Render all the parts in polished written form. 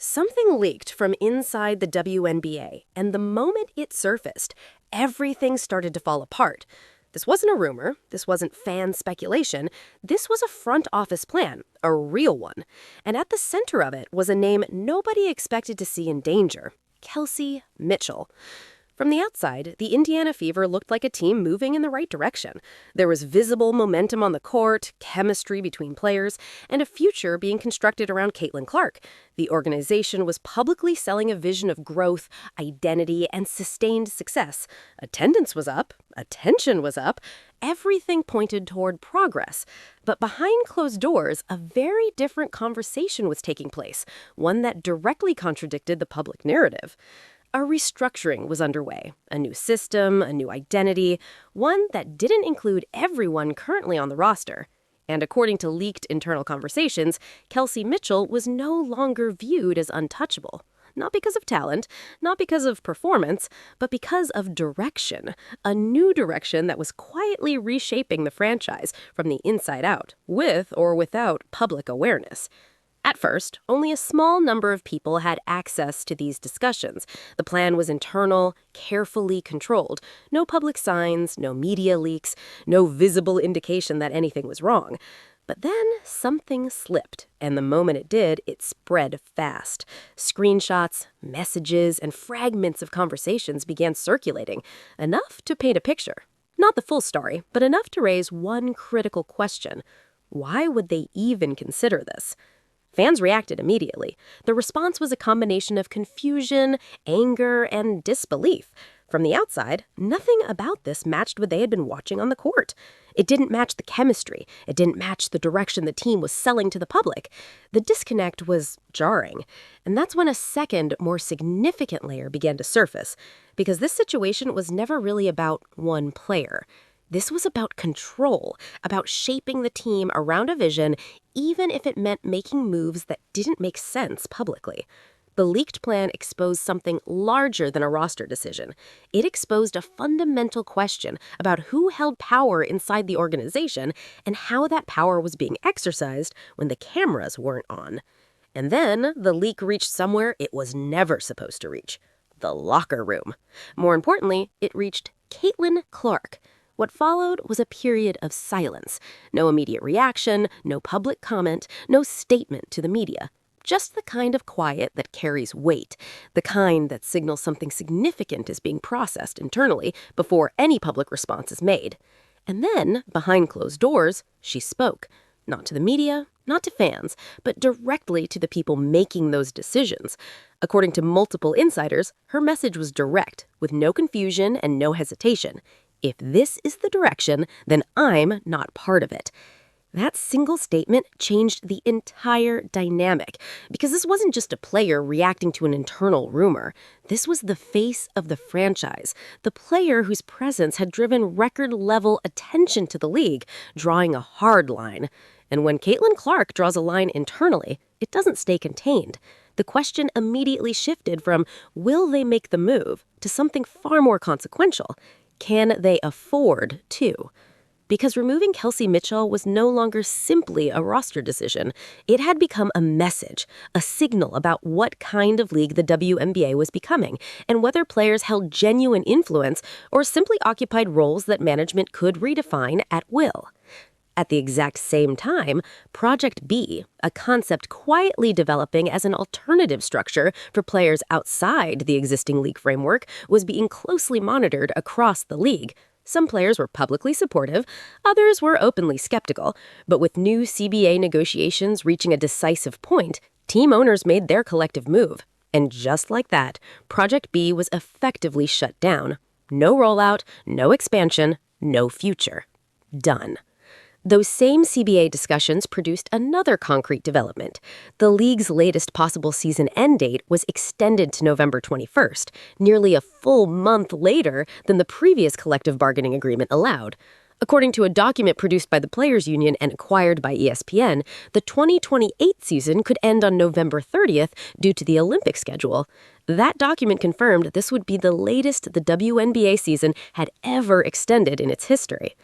Something leaked from inside the WNBA, and the moment it surfaced, everything started to fall apart. This wasn't a rumor, this wasn't fan speculation, this was a front office plan, a real one. And at the center of it was a name nobody expected to see in danger: Kelsey Mitchell. From the outside, the Indiana Fever looked like a team moving in the right direction. There was visible momentum on the court, chemistry between players, and a future being constructed around Caitlin Clark. The organization was publicly selling a vision of growth, identity, and sustained success. Attendance was up, attention was up, everything pointed toward progress. But behind closed doors, a very different conversation was taking place, one that directly contradicted the public narrative. A restructuring was underway, a new system, a new identity, one that didn't include everyone currently on the roster. And according to leaked internal conversations, Kelsey Mitchell was no longer viewed as untouchable. Not because of talent, not because of performance, but because of direction. A new direction that was quietly reshaping the franchise from the inside out, with or without public awareness. At first, only a small number of people had access to these discussions. The plan was internal, carefully controlled. No public signs, no media leaks, no visible indication that anything was wrong. But then something slipped, and the moment it did, it spread fast. Screenshots, messages, and fragments of conversations began circulating, enough to paint a picture. Not the full story, but enough to raise one critical question. Why would they even consider this? Fans reacted immediately. The response was a combination of confusion, anger, and disbelief. From the outside, nothing about this matched what they had been watching on the court. It didn't match the chemistry. It didn't match the direction the team was selling to the public. The disconnect was jarring. And that's when a second, more significant layer began to surface. Because this situation was never really about one player. This was about control, about shaping the team around a vision, even if it meant making moves that didn't make sense publicly. The leaked plan exposed something larger than a roster decision. It exposed a fundamental question about who held power inside the organization and how that power was being exercised when the cameras weren't on. And then the leak reached somewhere it was never supposed to reach: the locker room. More importantly, it reached Caitlin Clark. What followed was a period of silence. No immediate reaction, no public comment, no statement to the media. Just the kind of quiet that carries weight, the kind that signals something significant is being processed internally before any public response is made. And then, behind closed doors, she spoke. Not to the media, not to fans, but directly to the people making those decisions. According to multiple insiders, her message was direct, with no confusion and no hesitation. If this is the direction, then I'm not part of it. That single statement changed the entire dynamic, because this wasn't just a player reacting to an internal rumor. This was the face of the franchise, the player whose presence had driven record-level attention to the league, drawing a hard line. And when Caitlin Clark draws a line internally, it doesn't stay contained. The question immediately shifted from, will they make the move, to something far more consequential. Can they afford to? Because removing Kelsey Mitchell was no longer simply a roster decision. It had become a message, a signal about what kind of league the WNBA was becoming, and whether players held genuine influence or simply occupied roles that management could redefine at will. At the exact same time, Project B, a concept quietly developing as an alternative structure for players outside the existing league framework, was being closely monitored across the league. Some players were publicly supportive, others were openly skeptical. But with new CBA negotiations reaching a decisive point, team owners made their collective move. And just like that, Project B was effectively shut down. No rollout, no expansion, no future. Done. Those same CBA discussions produced another concrete development. The league's latest possible season end date was extended to November 21st, nearly a full month later than the previous collective bargaining agreement allowed. According to a document produced by the Players Union and acquired by ESPN, the 2028 season could end on November 30th due to the Olympic schedule. That document confirmed this would be the latest the WNBA season had ever extended in its history.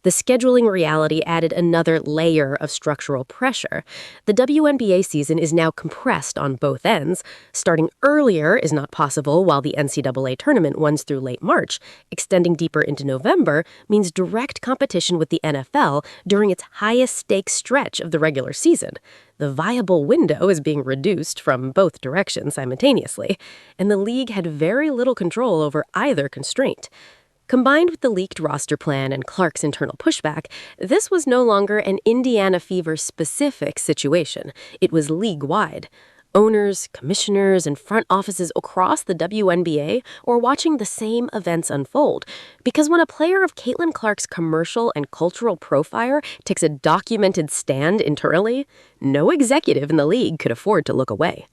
The scheduling reality added another layer of structural pressure. The WNBA season is now compressed on both ends. Starting earlier is not possible while the NCAA tournament runs through late March. Extending deeper into November means direct competition with the NFL during its highest stakes stretch of the regular season. The viable window is being reduced from both directions simultaneously, and the league had very little control over either constraint. Combined with the leaked roster plan and Clark's internal pushback, this was no longer an Indiana Fever-specific situation. It was league-wide. Owners, commissioners, and front offices across the WNBA were watching the same events unfold. Because when a player of Caitlin Clark's commercial and cultural profile takes a documented stand internally, no executive in the league could afford to look away.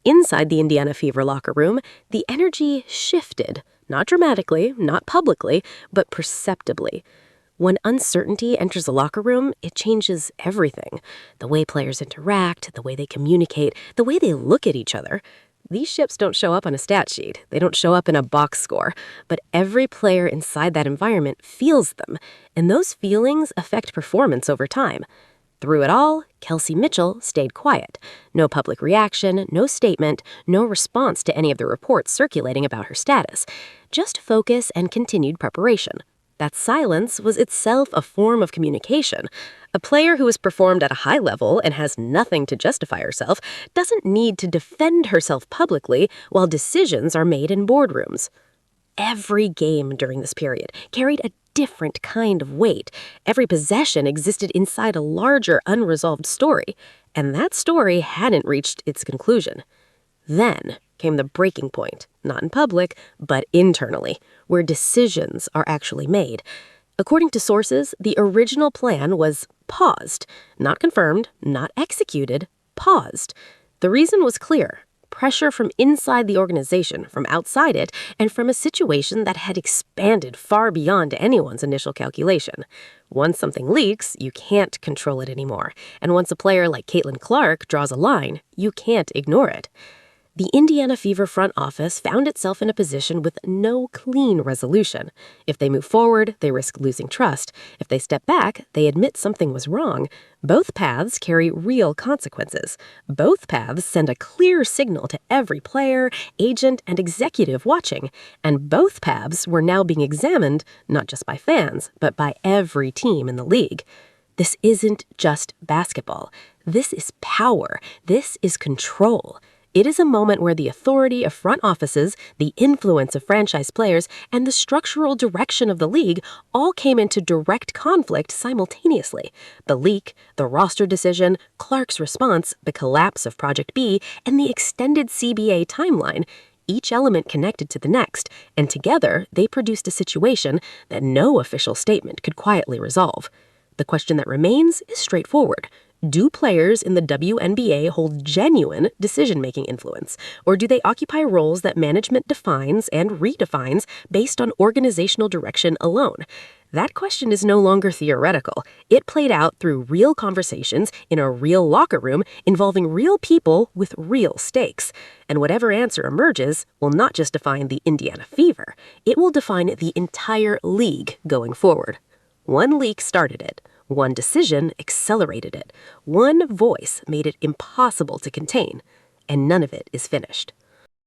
Inside the Indiana Fever locker room, the energy shifted. Not dramatically, not publicly, but perceptibly. When uncertainty enters a locker room, it changes everything. The way players interact, the way they communicate, the way they look at each other. These shifts don't show up on a stat sheet. They don't show up in a box score. But every player inside that environment feels them, and those feelings affect performance over time. Through it all, Kelsey Mitchell stayed quiet. No public reaction, no statement, no response to any of the reports circulating about her status. Just focus and continued preparation. That silence was itself a form of communication. A player who has performed at a high level and has nothing to justify herself doesn't need to defend herself publicly while decisions are made in boardrooms. Every game during this period carried a different kind of weight. Every possession existed inside a larger, unresolved story, and that story hadn't reached its conclusion. Then came the breaking point, not in public, but internally, where decisions are actually made. According to sources, the original plan was paused, not confirmed, not executed, paused. The reason was clear. Pressure from inside the organization, from outside it, and from a situation that had expanded far beyond anyone's initial calculation. Once something leaks, you can't control it anymore. And once a player like Caitlin Clark draws a line, you can't ignore it. The Indiana Fever front office found itself in a position with no clean resolution. If they move forward, they risk losing trust. If they step back, they admit something was wrong. Both paths carry real consequences. Both paths send a clear signal to every player, agent, and executive watching. And both paths were now being examined, not just by fans, but by every team in the league. This isn't just basketball. This is power. This is control. It is a moment where the authority of front offices, the influence of franchise players, and the structural direction of the league all came into direct conflict simultaneously. The leak, the roster decision, Clark's response, the collapse of Project B, and the extended CBA timeline, each element connected to the next, and together they produced a situation that no official statement could quietly resolve. The question that remains is straightforward. Do players in the WNBA hold genuine decision-making influence, or do they occupy roles that management defines and redefines based on organizational direction alone? That question is no longer theoretical. It played out through real conversations in a real locker room involving real people with real stakes. And whatever answer emerges will not just define the Indiana Fever. It will define the entire league going forward. One leak started it. One decision accelerated it. One voice made it impossible to contain. And none of it is finished.